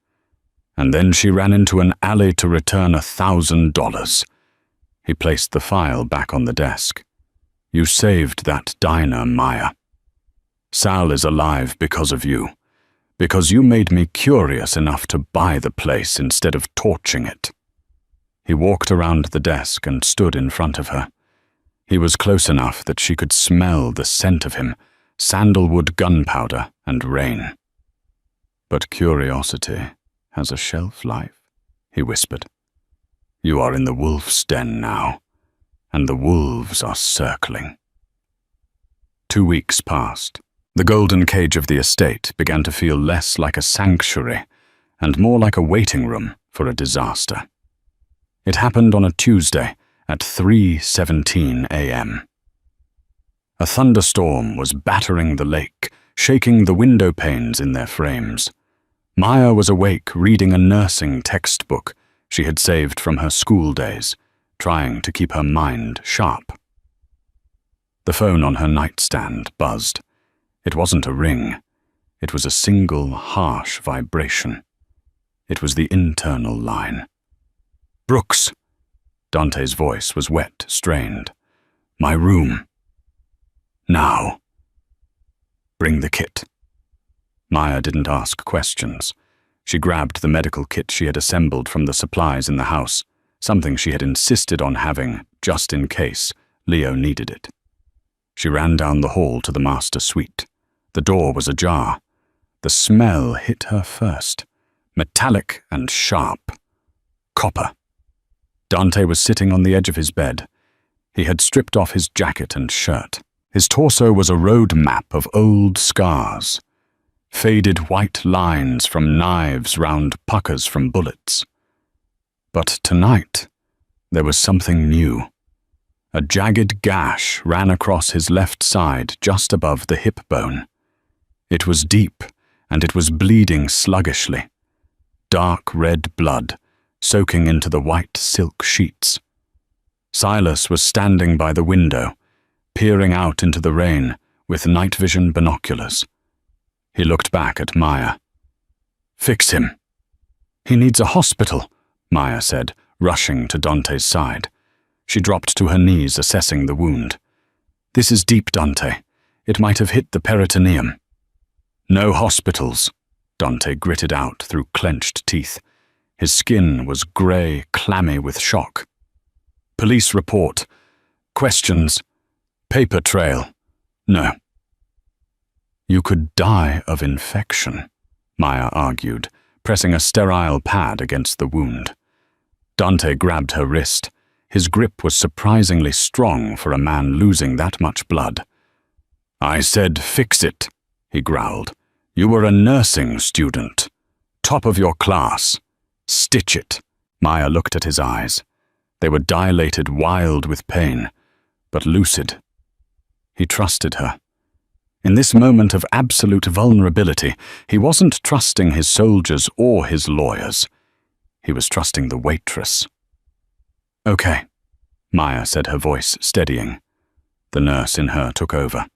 And then she ran into an alley to return $1,000. He placed the file back on the desk. "You saved that diner, Maya. Sal is alive because of you. Because you made me curious enough to buy the place instead of torching it." He walked around the desk and stood in front of her. He was close enough that she could smell the scent of him, sandalwood gunpowder and rain. "But curiosity has a shelf life," he whispered. "You are in the wolf's den now, and the wolves are circling." 2 weeks passed. The golden cage of the estate began to feel less like a sanctuary and more like a waiting room for a disaster. It happened on a Tuesday at 3:17 a.m. A thunderstorm was battering the lake, shaking the window panes in their frames. Maya was awake reading a nursing textbook she had saved from her school days, trying to keep her mind sharp. The phone on her nightstand buzzed. It wasn't a ring. It was a single, harsh vibration. It was the internal line. "Brooks!" Dante's voice was wet, strained. "My room. Now. Bring the kit." Maya didn't ask questions. She grabbed the medical kit she had assembled from the supplies in the house, something she had insisted on having, just in case Leo needed it. She ran down the hall to the master suite. The door was ajar. The smell hit her first, metallic and sharp. Copper. Dante was sitting on the edge of his bed. He had stripped off his jacket and shirt. His torso was a road map of old scars, faded white lines from knives round puckers from bullets. But tonight, there was something new. A jagged gash ran across his left side just above the hip bone. It was deep, and it was bleeding sluggishly. Dark red blood, soaking into the white silk sheets. Silas was standing by the window, peering out into the rain with night vision binoculars. He looked back at Maya. "Fix him." "He needs a hospital," Maya said, rushing to Dante's side. She dropped to her knees, assessing the wound. "This is deep, Dante. It might have hit the peritoneum." "No hospitals," Dante gritted out through clenched teeth. His skin was grey, clammy with shock. "Police report. Questions. Paper trail. No." "You could die of infection," Maya argued, pressing a sterile pad against the wound. Dante grabbed her wrist. His grip was surprisingly strong for a man losing that much blood. "I said fix it," he growled. "You were a nursing student. Top of your class. Stitch it." Maya looked at his eyes. They were dilated, wild with pain, but lucid. He trusted her. In this moment of absolute vulnerability, he wasn't trusting his soldiers or his lawyers. He was trusting the waitress. "Okay," Maya said, her voice steadying. The nurse in her took over.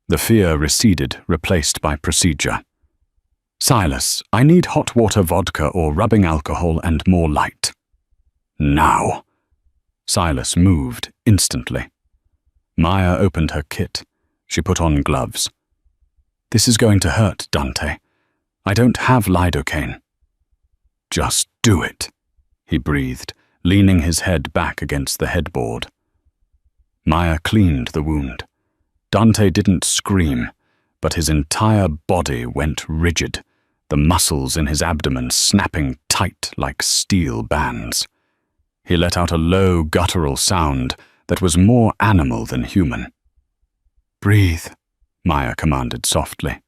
The fear receded, replaced by procedure. "Silas, I need hot water vodka or rubbing alcohol and more light." "Now." Silas moved instantly. Maya opened her kit. She put on gloves. "This is going to hurt, Dante. I don't have lidocaine." "Just do it," he breathed, leaning his head back against the headboard. Maya cleaned the wound. Dante didn't scream, but his entire body went rigid, the muscles in his abdomen snapping tight like steel bands. He let out a low, guttural sound that was more animal than human. "Breathe," Maya commanded softly.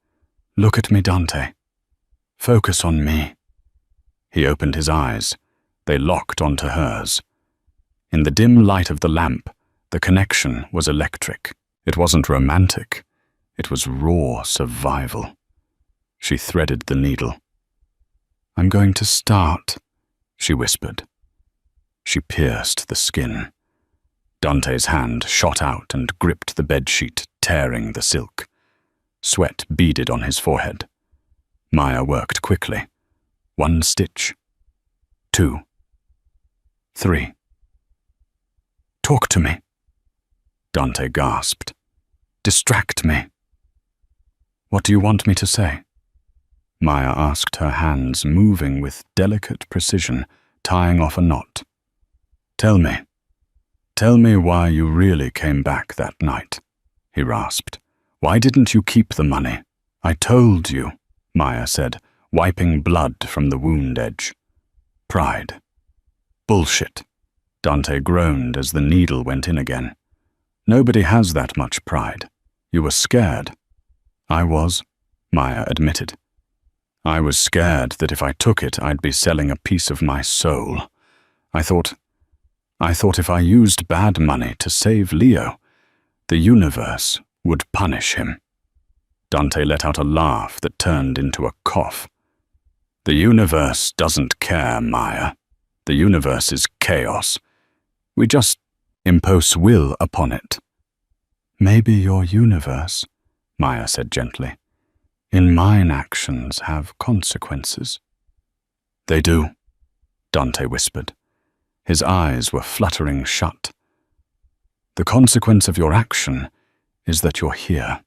"Look at me, Dante. Focus on me." He opened his eyes. They locked onto hers. In the dim light of the lamp, the connection was electric. It wasn't romantic. It was raw survival. She threaded the needle. "I'm going to start," she whispered. She pierced the skin. Dante's hand shot out and gripped the bedsheet, tearing the silk. Sweat beaded on his forehead. Maya worked quickly. 1 stitch. 2. 3. "Talk to me," Dante gasped. "Distract me." "What do you want me to say?" Maya asked, her hands moving with delicate precision, tying off a knot. "Tell me. Tell me why you really came back that night," he rasped. "Why didn't you keep the money?" "I told you," Maya said, wiping blood from the wound edge. "Pride." "Bullshit," Dante groaned as the needle went in again. "Nobody has that much pride. You were scared." "I was," Maya admitted. "I was scared that if I took it, I'd be selling a piece of my soul. I thought if I used bad money to save Leo, the universe would punish him." Dante let out a laugh that turned into a cough. The universe doesn't care, Maya. The universe is chaos. We just impose will upon it. Maybe your universe, Maya said gently. In mine actions have consequences. They do, Dante whispered. His eyes were fluttering shut. The consequence of your action is that you're here,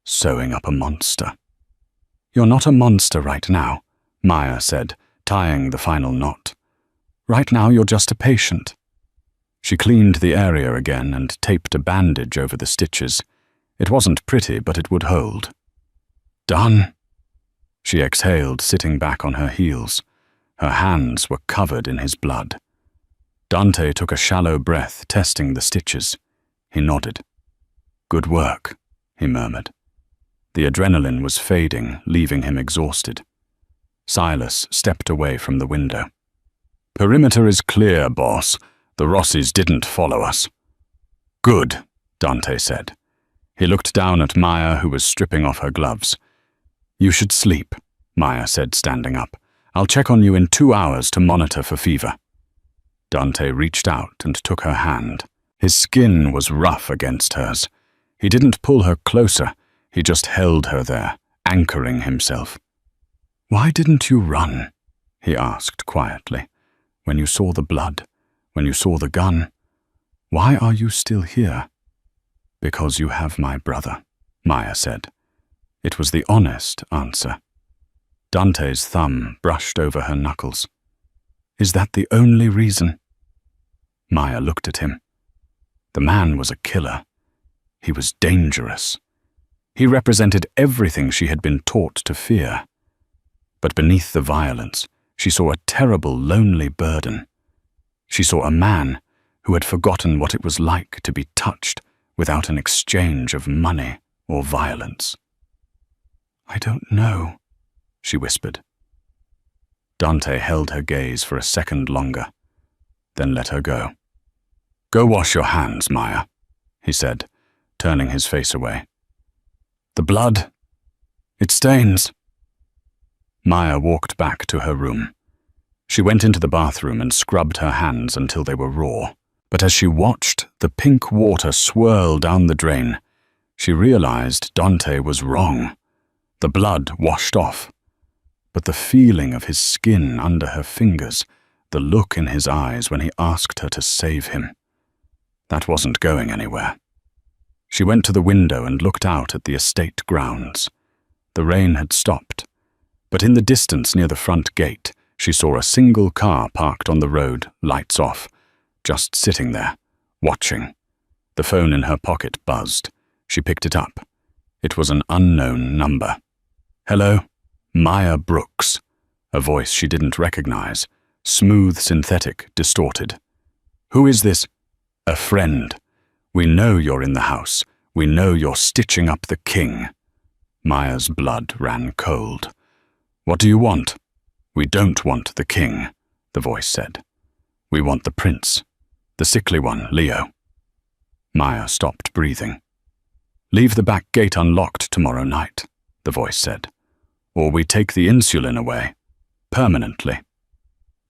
sewing up a monster. You're not a monster right now, Maya said, tying the final knot. Right now you're just a patient. She cleaned the area again and taped a bandage over the stitches. It wasn't pretty, but it would hold. Done, she exhaled, sitting back on her heels. Her hands were covered in his blood. Dante took a shallow breath, testing the stitches. He nodded. Good work, he murmured. The adrenaline was fading, leaving him exhausted. Silas stepped away from the window. Perimeter is clear, boss. The Rossis didn't follow us. Good, Dante said. He looked down at Maya, who was stripping off her gloves. You should sleep, Maya said, standing up. I'll check on you in 2 hours to monitor for fever. Dante reached out and took her hand. His skin was rough against hers. He didn't pull her closer. He just held her there, anchoring himself. Why didn't you run? He asked quietly. When you saw the blood, when you saw the gun, why are you still here? Because you have my brother, Maya said. It was the honest answer. Dante's thumb brushed over her knuckles. Is that the only reason? Maya looked at him. The man was a killer. He was dangerous. He represented everything she had been taught to fear. But beneath the violence, she saw a terrible, lonely burden. She saw a man who had forgotten what it was like to be touched without an exchange of money or violence. I don't know, she whispered. Dante held her gaze for a second longer, then let her go. Go wash your hands, Maya, he said, turning his face away. The blood, it stains. Maya walked back to her room. She went into the bathroom and scrubbed her hands until they were raw. But as she watched the pink water swirl down the drain, she realized Dante was wrong. The blood washed off. But the feeling of his skin under her fingers, the look in his eyes when he asked her to save him, that wasn't going anywhere. She went to the window and looked out at the estate grounds. The rain had stopped, but in the distance near the front gate, she saw a single car parked on the road, lights off, just sitting there, watching. The phone in her pocket buzzed. She picked it up. It was an unknown number. Hello? Maya Brooks. A voice she didn't recognize. Smooth, synthetic, distorted. Who is this? A friend. We know you're in the house. We know you're stitching up the king. Maya's blood ran cold. What do you want? We don't want the king, the voice said. We want the prince. The sickly one, Leo. Maya stopped breathing. Leave the back gate unlocked tomorrow night, the voice said. Or we take the insulin away. Permanently.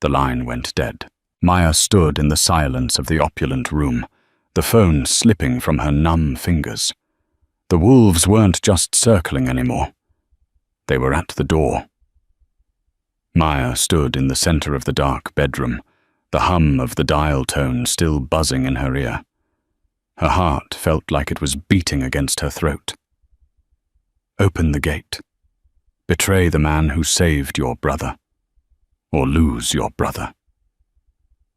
The line went dead. Maya stood in the silence of the opulent room, the phone slipping from her numb fingers. The wolves weren't just circling anymore. They were at the door. Maya stood in the center of the dark bedroom, the hum of the dial tone still buzzing in her ear. Her heart felt like it was beating against her throat. Open the gate. Betray the man who saved your brother, or lose your brother.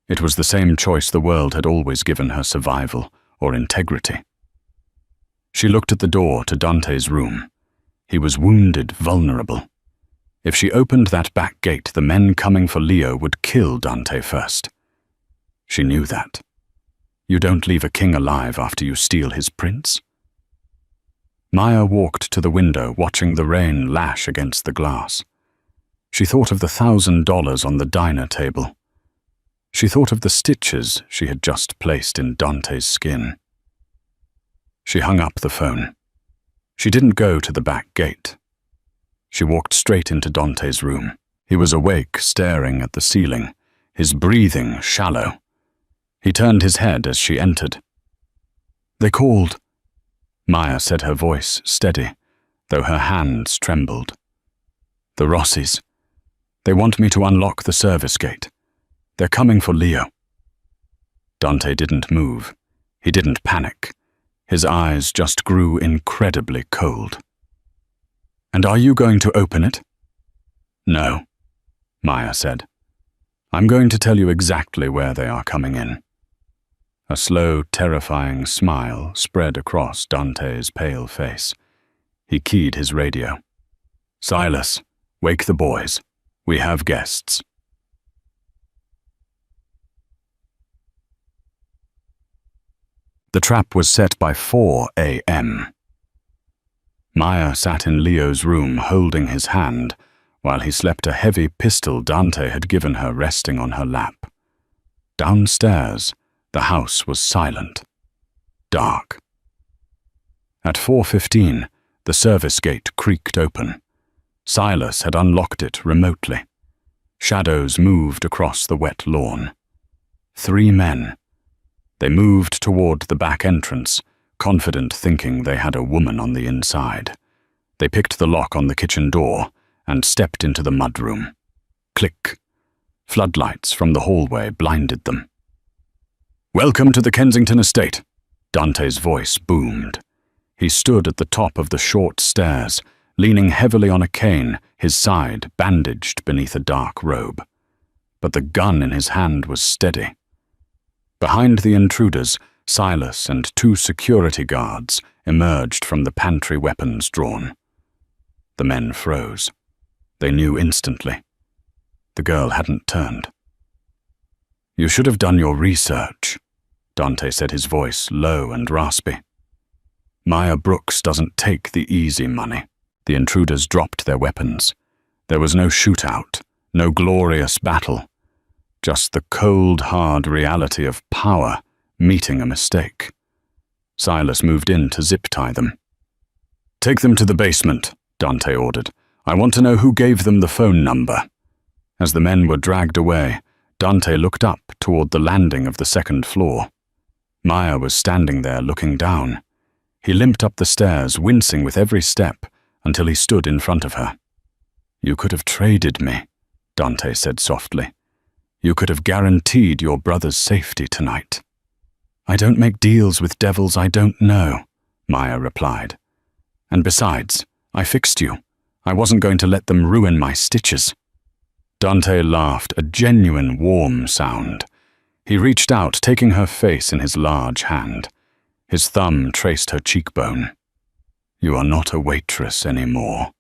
It was the same choice the world had always given her: survival or integrity. She looked at the door to Dante's room. He was wounded, vulnerable. If she opened that back gate, the men coming for Leo would kill Dante first. She knew that. You don't leave a king alive after you steal his prince. Maya walked to the window, watching the rain lash against the glass. She thought of the $1,000 on the diner table. She thought of the stitches she had just placed in Dante's skin. She hung up the phone. She didn't go to the back gate. She walked straight into Dante's room. He was awake, staring at the ceiling, his breathing shallow. He turned his head as she entered. "They called," Maya said, her voice steady, though her hands trembled. "The Rossis. They want me to unlock the service gate. They're coming for Leo." Dante didn't move. He didn't panic. His eyes just grew incredibly cold. "And are you going to open it?" "No," Maya said. "I'm going to tell you exactly where they are coming in." A slow, terrifying smile spread across Dante's pale face. He keyed his radio. "Silas, wake the boys. We have guests." The trap was set by 4 a.m. Maya sat in Leo's room holding his hand while he slept, a heavy pistol Dante had given her resting on her lap. Downstairs, the house was silent, dark. At 4:15, the service gate creaked open. Silas had unlocked it remotely. Shadows moved across the wet lawn. 3 men. They moved toward the back entrance, confident, thinking they had a woman on the inside. They picked the lock on the kitchen door and stepped into the mudroom. Click. Floodlights from the hallway blinded them. "Welcome to the Kensington estate," Dante's voice boomed. He stood at the top of the short stairs, leaning heavily on a cane, his side bandaged beneath a dark robe. But the gun in his hand was steady. Behind the intruders, Silas and 2 security guards emerged from the pantry, weapons drawn. The men froze. They knew instantly. The girl hadn't turned. "You should have done your research," Dante said, his voice low and raspy. "Maya Brooks doesn't take the easy money." The intruders dropped their weapons. There was no shootout, no glorious battle. Just the cold, hard reality of power meeting a mistake. Silas moved in to zip-tie them. "Take them to the basement," Dante ordered. "I want to know who gave them the phone number." As the men were dragged away, Dante looked up toward the landing of the 2nd floor. Maya was standing there looking down. He limped up the stairs, wincing with every step, until he stood in front of her. "You could have traded me," Dante said softly. "You could have guaranteed your brother's safety tonight." "I don't make deals with devils I don't know," Maya replied. "And besides, I fixed you. I wasn't going to let them ruin my stitches." Dante laughed, a genuine warm sound. He reached out, taking her face in his large hand. His thumb traced her cheekbone. "You are not a waitress anymore,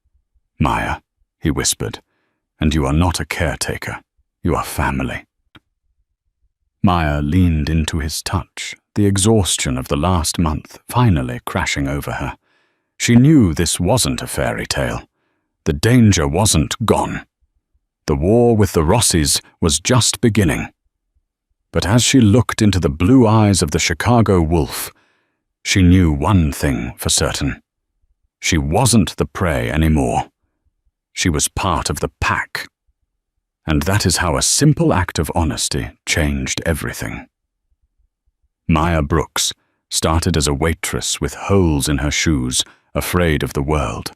Maya," he whispered. "And you are not a caretaker. You are family." Maya leaned into his touch, the exhaustion of the last month finally crashing over her. She knew this wasn't a fairy tale. The danger wasn't gone. The war with the Rossis was just beginning. But as she looked into the blue eyes of the Chicago wolf, she knew one thing for certain. She wasn't the prey anymore. She was part of the pack. And that is how a simple act of honesty changed everything. Maya Brooks started as a waitress with holes in her shoes, afraid of the world.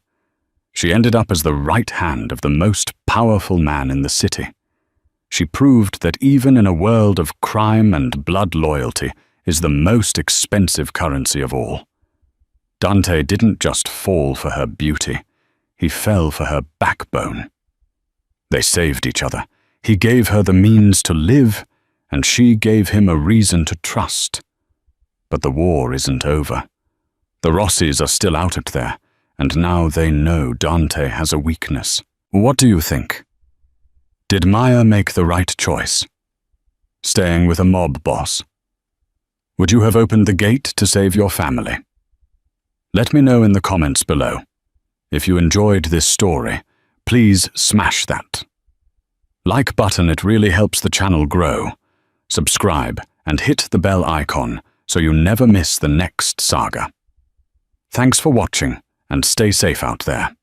She ended up as the right hand of the most powerful man in the city. She proved that even in a world of crime and blood, loyalty is the most expensive currency of all. Dante didn't just fall for her beauty, he fell for her backbone. They saved each other. He gave her the means to live, and she gave him a reason to trust. But the war isn't over. The Rossis are still out there, and now they know Dante has a weakness. What do you think? Did Maya make the right choice? Staying with a mob boss? Would you have opened the gate to save your family? Let me know in the comments below. If you enjoyed this story, please smash that like button, it really helps the channel grow. Subscribe and hit the bell icon so you never miss the next saga. Thanks for watching and stay safe out there.